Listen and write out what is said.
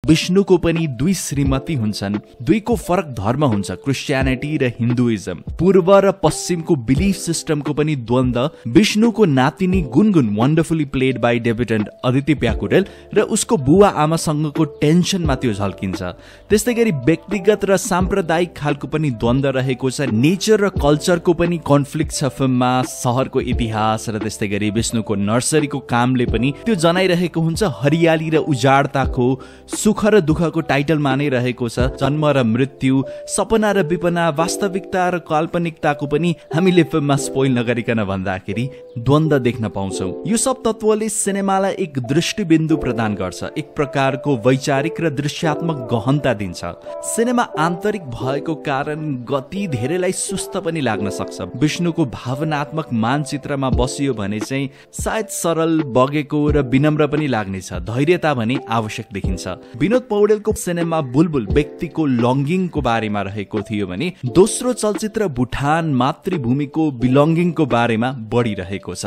विष्णुको पनि दुई श्रीमती हुन्छन्, दुईको फरक धर्म हुन्छ, क्रिस्चियनिटी र हिन्दुइजम। पूर्व र पश्चिमको बिलिफ सिस्टमको पनि द्वन्द। विष्णुको नातिनी Gungun wonderfully played by debutante Aditi Pyakurel र उसको बुवा आमासँगको टेन्सनमा त्यो झल्किन्छ। त्यस्तै गरी व्यक्तिगत र साम्प्रदायिक खालको पनि द्वन्द रहेको छ। नेचर र कल्चरको पनि कन्फ्लिक्ट छ फिल्ममा। सहरको इतिहास र त्यस्तै गरी विष्णुको नर्सरीको कामले पनि त्यो जनाइरहेको हुन्छ। हरियाली र उजाडताको, सुख र दुःखको टाइटलमा नै रहेको छ। जन्म र मृत्यु, सपना र विपना, वास्तविकता र काल्पनिकताको पनि हामीले फिल्ममा स्पोइल नगरिकन भन्दाखेरि द्वन्द देख्न पाउँछौँ। यो सब तत्त्वले सिनेमालाई एक दृष्टिबिन्दु प्रदान गर्छ, एक प्रकारको वैचारिक र दृश्यात्मक गहनता दिन्छ। सिनेमा आन्तरिक भएको कारण गति धेरैलाई सुस्त पनि लाग्न सक्छ। विष्णुको भावनात्मक मानचित्रमा बसियो भने चाहिँ सायद सरल, बगेको र विनम्र पनि लाग्नेछ। धैर्यता भने आवश्यक देखिन्छ। विनोद पौडेलको सिनेमा बुलबुल व्यक्तिको लङ्गिङको बारेमा रहेको थियो भने दोस्रो चलचित्र भुटान मातृभूमिको बिलोङ्गिङको बारेमा बढी रहेको छ।